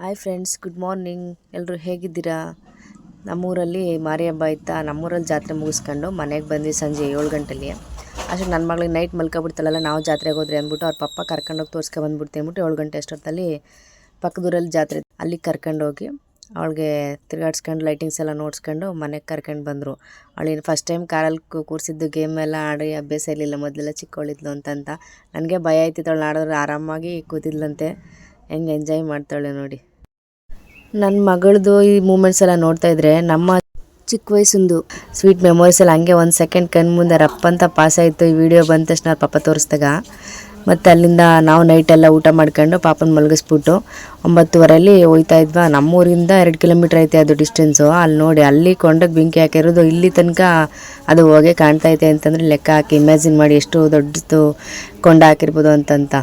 Hi friends, good morning. ಎಲ್ಲರೂ ಹೇಗಿದ್ದೀರಾ? ನಮ್ಮೂರಲ್ಲಿ ಮಾರಿ ಹಬ್ಬ ಇತ್ತಾ. ನಮ್ಮೂರಲ್ಲಿ ಜಾತ್ರೆ ಮುಗಿಸ್ಕೊಂಡು ಮನೆಗೆ ಬಂದ್ವಿ ಸಂಜೆ 7 ಗಂಟೆಲಿ. ಅಷ್ಟೇ ನನ್ನ ಮಗಳಿಗೆ ನೈಟ್ ಮಲ್ಕೊಬಿಡ್ತಾಳಲ್ಲ, ನಾವು ಜಾತ್ರೆಗೆ ಹೋದ್ರೆ ಅಂದ್ಬಿಟ್ಟು ಅವ್ರ ಪಪ್ಪ ಕರ್ಕೊಂಡೋಗಿ ತೋರಿಸ್ಕೊಂಬಂದ್ಬಿಡ್ತೀವಿ ಅಂದ್ಬಿಟ್ಟು 7 ಗಂಟೆ ಅಷ್ಟೊತ್ತಲ್ಲಿ ಪಕ್ಕದೂರಲ್ಲಿ ಜಾತ್ರೆ ಅಲ್ಲಿಗೆ ಕರ್ಕೊಂಡೋಗಿ ಅವಳಿಗೆ ತಿರುಗಾಡ್ಸ್ಕೊಂಡು ಲೈಟಿಂಗ್ಸ್ ಎಲ್ಲ ನೋಡ್ಸ್ಕೊಂಡು ಮನೆಗೆ ಕರ್ಕೊಂಡು ಬಂದರು. ಅವಳಿಗೆ ಫಸ್ಟ್ ಟೈಮ್ ಕಾರಲ್ಲಿ ಕೂರಿಸಿದ್ದು ಗೇಮ್ ಎಲ್ಲ ಆಡಿ ಅಭ್ಯಾಸ ಇರಲಿಲ್ಲ, ಮೊದಲೆಲ್ಲ ಚಿಕ್ಕವಳಿದ್ಲು ಅಂತಂತ. ನನಗೆ ಭಯ ಆಯ್ತಿತ್ತು. ಅವಳು ಆಡಿದ್ರೆ ಆರಾಮಾಗಿ ಕೂತಿದ್ಲಂತೆ. ಹೆಂಗೆ ಎಂಜಾಯ್ ಮಾಡ್ತಾಳೆ ನೋಡಿ. ನನ್ನ ಮಗಳದು ಈ ಮೂಮೆಂಟ್ಸ್ ಎಲ್ಲ ನೋಡ್ತಾ ಇದ್ರೆ ನಮ್ಮ ಚಿಕ್ಕ ವಯಸ್ಸಿಂದು ಸ್ವೀಟ್ ಮೆಮೊರೀಸ್ ಎಲ್ಲ ಹಂಗೆ ಒಂದು ಸೆಕೆಂಡ್ ಕಣ್ಣು ಮುಂದೆ ರಪ್ಪಂತ ಪಾಸ್ ಆಯಿತು. ಈ ವಿಡಿಯೋ ಬಂದ ತಕ್ಷಣ ಪಾಪ ತೋರಿಸ್ದಾಗ ಮತ್ತು ಅಲ್ಲಿಂದ ನಾವು ನೈಟೆಲ್ಲ ಊಟ ಮಾಡ್ಕೊಂಡು ಪಾಪನ ಮಲಗಿಸ್ಬಿಟ್ಟು 9:30 ಹೋಗ್ತಾ ಇದ್ವಾ. ನಮ್ಮೂರಿಂದ 2 ಕಿಲೋಮೀಟ್ರ್ ಐತೆ ಅದು ಡಿಸ್ಟೆನ್ಸು. ಅಲ್ಲಿ ನೋಡಿ, ಅಲ್ಲಿ ಕೊಂಡಕ್ಕೆ ಬೆಂಕಿ ಹಾಕಿರೋದು ಇಲ್ಲಿ ತನಕ ಅದು ಹೋಗೇ ಕಾಣ್ತೈತೆ ಅಂತಂದರೆ ಲೆಕ್ಕ ಹಾಕಿ ಇಮ್ಯಾಜಿನ್ ಮಾಡಿ ಎಷ್ಟು ದೊಡ್ಡದು ಕೊಂಡ ಹಾಕಿರ್ಬೋದು ಅಂತಂತ.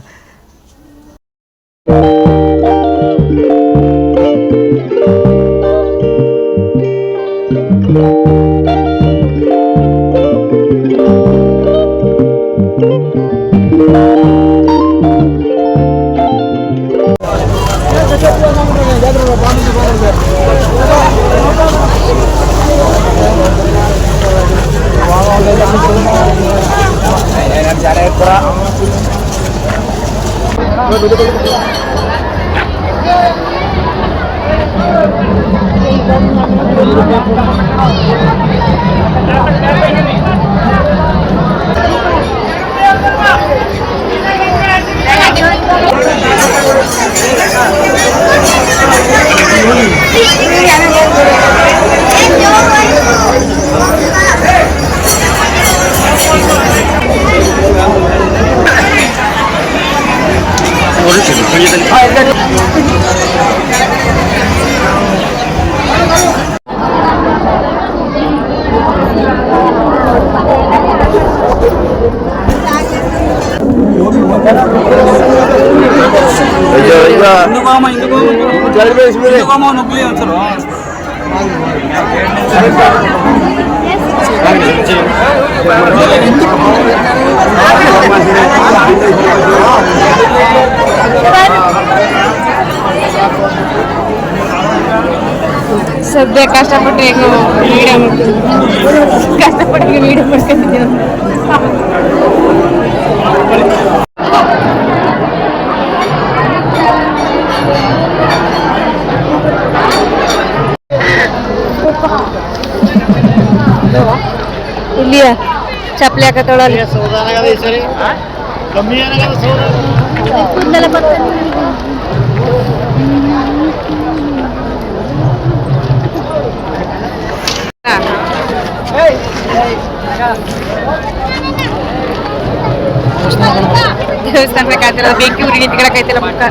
ಸದ್ಯ ಕಷ್ಟಪಟ್ಟು ಹೆಂಗೋ ಕಷ್ಟಪಟ್ಟು ವೀಡಿಯೋ ಮಾಡ್ಕೊಂಡಿದ್ದೀವಿ. ಇಲ್ಲಿಯ ಚಪ್ಪಲಿ ಹಾಕತ್ತೊಳಲ್ಲಿ ದೇವಸ್ಥಾನ ಬೇಕಾಯ್ತಿಲ್ಲ, ಬೆಂಕಿ ಉರಿ ನಿಂತ್ಕೊಳಕೈತಿಲ್ಲ ಪಕ್ಕ.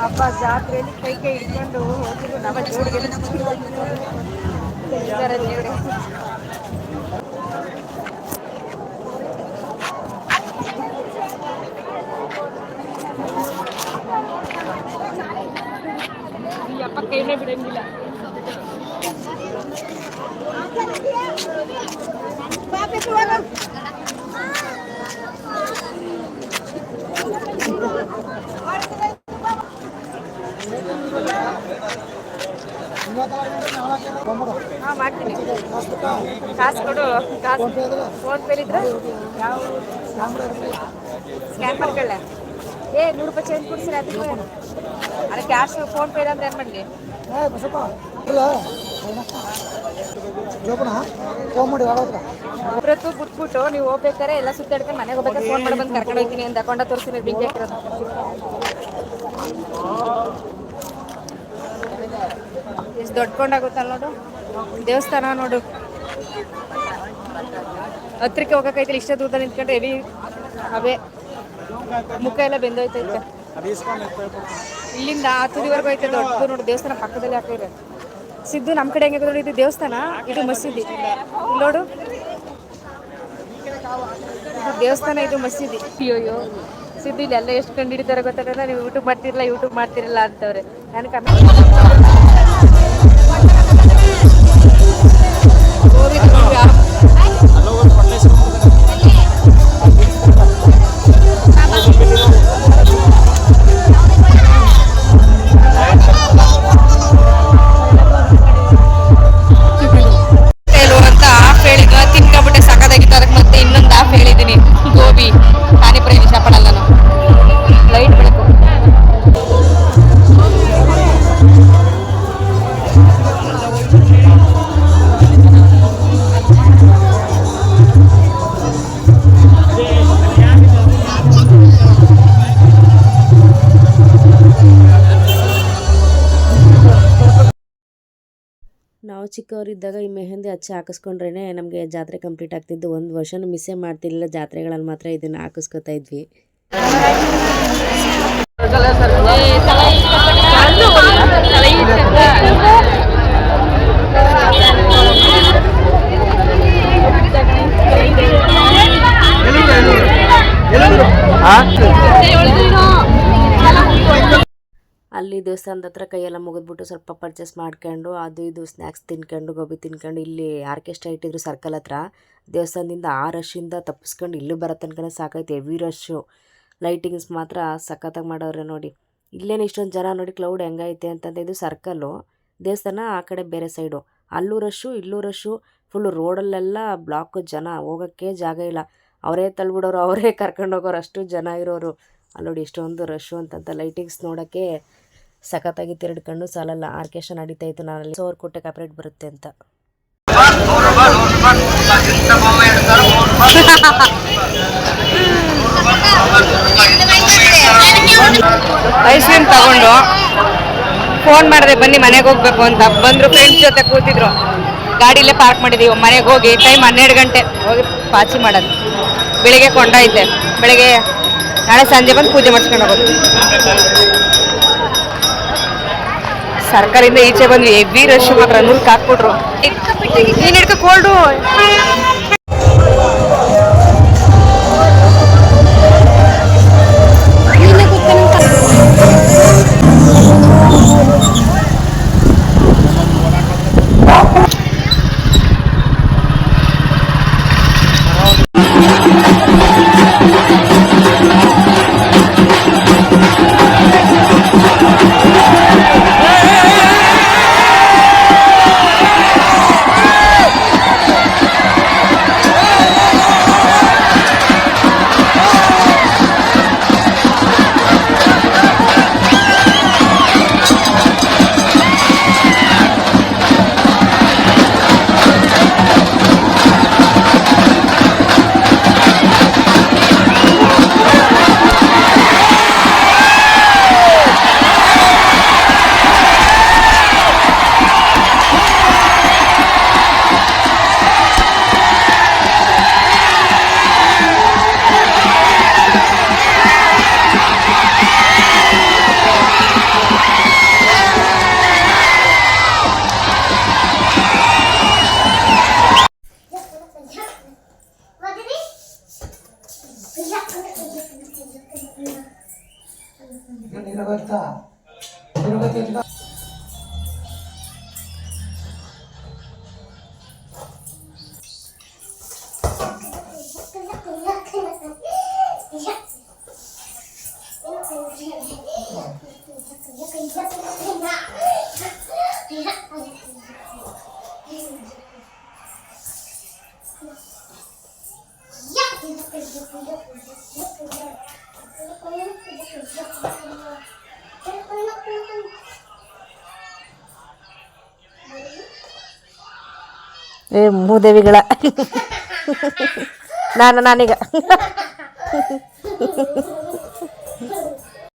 ಹಬ್ಬ ಜಾತ್ರೆಯಲ್ಲಿ ಕೈ ಕೈ ಹಿಡ್ಕೊಂಡು ಹೋಗಿದ್ದು ನಮ್ಮ ಜೋಡಿಗೆ ಈ ಅಪ್ಪ ಕೈನೇ ಬಿಡಂಗಿಲ್ಲ. ಮಾಡ್ತೀನಿ, ಕಾಸು ಕೊಡು, ಕಾಸು ಫೋನ್ ಪೇ ಇದ್ರೆ ಯಾವ ಸ್ಕ್ಯಾನ್ ಮಾಡ್ಕೊಳ್ಳೆ. 100 ರೂಪಾಯಿ ಚೇಂಜ್ ಕೊಡ್ಸಿರ ಅದಕ್ಕೆ ಅದೇ ಕ್ಯಾಶ್ ಫೋನ್ ಪೇ ಅಂದ್ರೆ ಏನು ಮಾಡಲಿ? ಪ್ರತು ಬಿಟ್ಬಿಟ್ಟು ನೀವು ಹೋಗ್ಬೇಕಾರೆ ಎಲ್ಲ ಸುತ್ತಾಡ್ಕೊಂಡು ಮನೆಗೆ ಹೋಗ್ಬೇಕಾದ್ರೆ ಫೋನ್ ಮಾಡಿ ಬಂದು ಕರ್ಕೊಂಡು ಹೋಗ್ತೀನಿ ಅಂತ ಅಕೊಂಡ ತೋರಿಸ್ತೀನಿ. ಬೆಂಕಿ ಹಾಕಿರೋದು ಎಷ್ಟು ದೊಡ್ಡಕೊಂಡಾಗುತ್ತಲ್ಲ ನೋಡು. ದೇವಸ್ಥಾನ ನೋಡು, ಹತ್ರಕ್ಕೆ ಹೋಗಕ್ಕೈತಿಲ್ಲ. ಇಷ್ಟ ದೂರದಲ್ಲಿ ನಿಂತ್ಕೊಂಡ್ರೆ ಹೆವಿ ಅವೇ ಮುಖ ಎಲ್ಲ ಬೆಂದೋಯ್ತೈತೆ. ಇಲ್ಲಿಂದ ತುದಿವರೆಗೂ ಐತೆ ದೊಡ್ಡದು ನೋಡು. ದೇವಸ್ಥಾನ ಪಕ್ಕದಲ್ಲಿ ಹಾಕಿದ್ರೆ ಸಿದ್ದು ನಮ್ಮ ಕಡೆ ಹೆಂಗೆ ನೋಡಿ. ಇದು ದೇವಸ್ಥಾನ, ಇದು ಮಸೀದಿ. ನೋಡು, ಇದು ದೇವಸ್ಥಾನ, ಇದು ಮಸೀದಿ. ಅಯ್ಯೋ ಸಿದ್ದು ಇಲ್ಲೆಲ್ಲ ಎಷ್ಟು ಕಂಡು ಹಿಡಿತಾರೆ ಗೊತ್ತಾಗಲ್ಲ. ನೀವು ಯೂಟ್ಯೂಬ್ ಮಾಡ್ತಿರಲ್ಲ ಅಂತವ್ರೆ. ನಾನು ತಿನ್ಕೊಂಡ್ಬಿಟ್ಟೆ ಸಕ್ಕದಾಗಿತ್ತು. ಅದಕ್ಕೆ ಮತ್ತೆ ಇನ್ನೊಂದು ಆಫ್ ಹೇಳಿದ್ದೀನಿ, ಗೋಬಿ ಪಾನಿಪುರಿ ಇಷ್ಟಪಡಲ್ಲ ನಾನು. ಲೈಟ್ ಬೆಳಕು ನಾವು ಚಿಕ್ಕವರಿದ್ದಾಗ ಈ ಮೆಹಂದಿ ಹಚ್ಚಿ ಹಾಕಿಸ್ಕೊಂಡ್ರೇ ನಮಗೆ ಜಾತ್ರೆ ಕಂಪ್ಲೀಟ್ ಆಗ್ತಿದ್ದು. ಒಂದು ವರ್ಷನೂ ಮಿಸ್ಸೇ ಮಾಡ್ತಿರ್ಲಿಲ್ಲ. ಜಾತ್ರೆಗಳಲ್ಲಿ ಮಾತ್ರ ಇದನ್ನು ಹಾಕಿಸ್ಕೊತಾ ಇದ್ವಿ. ಅಲ್ಲಿ ದೇವಸ್ಥಾನದ ಹತ್ರ ಕೈಯೆಲ್ಲ ಮುಗಿದ್ಬಿಟ್ಟು ಸ್ವಲ್ಪ ಪರ್ಚೇಸ್ ಮಾಡ್ಕೊಂಡು ಅದು ಇದು ಸ್ನ್ಯಾಕ್ಸ್ ತಿನ್ಕೊಂಡು ಗೋಬಿ ತಿನ್ಕೊಂಡು ಇಲ್ಲಿ ಆರ್ಕೆಸ್ಟ್ರಾ ಇಟ್ಟಿದ್ರು ಸರ್ಕಲ್ ಹತ್ರ. ದೇವಸ್ಥಾನದಿಂದ ಆ ರಶ್ಶಿಂದ ತಪ್ಪಿಸ್ಕೊಂಡು ಇಲ್ಲೂ ಬರೋ ತನಕ ಸಾಕೈತೆ. Heavy rush. ಲೈಟಿಂಗ್ಸ್ ಮಾತ್ರ ಸಖತ್ತಾಗಿ ಮಾಡೋರೆ ನೋಡಿ. ಇಲ್ಲೇನು ಇಷ್ಟೊಂದು ಜನ ನೋಡಿ. ಕ್ಲೌಡ್ ಹೆಂಗೈತೆ ಅಂತಂದರೆ ಇದು ಸರ್ಕಲ್ಲು, ದೇವಸ್ಥಾನ ಆ ಕಡೆ ಬೇರೆ ಸೈಡು. ಅಲ್ಲೂ ರಶ್ಶು ಇಲ್ಲೂ ರಶ್ಶು. ಫುಲ್ಲು ರೋಡಲ್ಲೆಲ್ಲ ಬ್ಲಾಕು, ಜನ ಹೋಗೋಕ್ಕೆ ಜಾಗ ಇಲ್ಲ. ಅವರೇ ತಳ್ಬಿಡೋರು, ಅವರೇ ಕರ್ಕೊಂಡು ಹೋಗೋರು, ಅಷ್ಟು ಜನ ಇರೋರು. ಅಲ್ಲಿ ನೋಡಿ ಎಷ್ಟೊಂದು ರಶ್ಶು ಅಂತಂತ. ಲೈಟಿಂಗ್ಸ್ ನೋಡೋಕ್ಕೆ ಸಖತ್ತಾಗಿ ತಿರುಡ್ಕೊಂಡು ಸಾಲಲ್ಲ. ಆರ್ಕೆಸ್ಟ್ರಾ ನಡೀತಾ ಇತ್ತು. ನಾನಲ್ಲಿ ಅವ್ರ ಕೊಟ್ಟೆ ಕಾಪ್ರೇಟ್ ಬರುತ್ತೆ ಅಂತ. ಐಸ್ ಕ್ರೀಮ್ ತಗೊಂಡು ಫೋನ್ ಮಾಡಿದೆ ಬನ್ನಿ ಮನೆಗೆ ಹೋಗ್ಬೇಕು ಅಂತ. ಬಂದರು, ಫ್ರೆಂಡ್ಸ್ ಜೊತೆ ಕೂತಿದ್ರು. ಗಾಡಿಲೇ ಪಾರ್ಕ್ ಮಾಡಿದ್ದೀವಿ. ಮನೆಗೆ ಹೋಗಿ ಟೈಮ್ 12 ಗಂಟೆ ಹೋಗಿ ಪಾಚಿ ಮಾಡೋದು. ಬೆಳಿಗ್ಗೆ ಕೊಂಡೈತೆ, ಬೆಳಿಗ್ಗೆ ನಾಳೆ ಸಂಜೆ ಬಂದು ಪೂಜೆ ಮಾಡಿಸ್ಕೊಂಡು ಹೋಗೋದು. ಸರ್ಕಾರದಿಂದ ಈಚೆ ಬಂದ್ವಿ. ಹೆವಿ ರಶ್ ಮಾತ್ರ. 100 ಹಾಕ್ಬಿಟ್ರು. ನೀನು ಹಿಡ್ಕೊ ಕೋಲ್ಡು. ಏ ಮೂದೇವಿಗಳ ನಾನೀಗ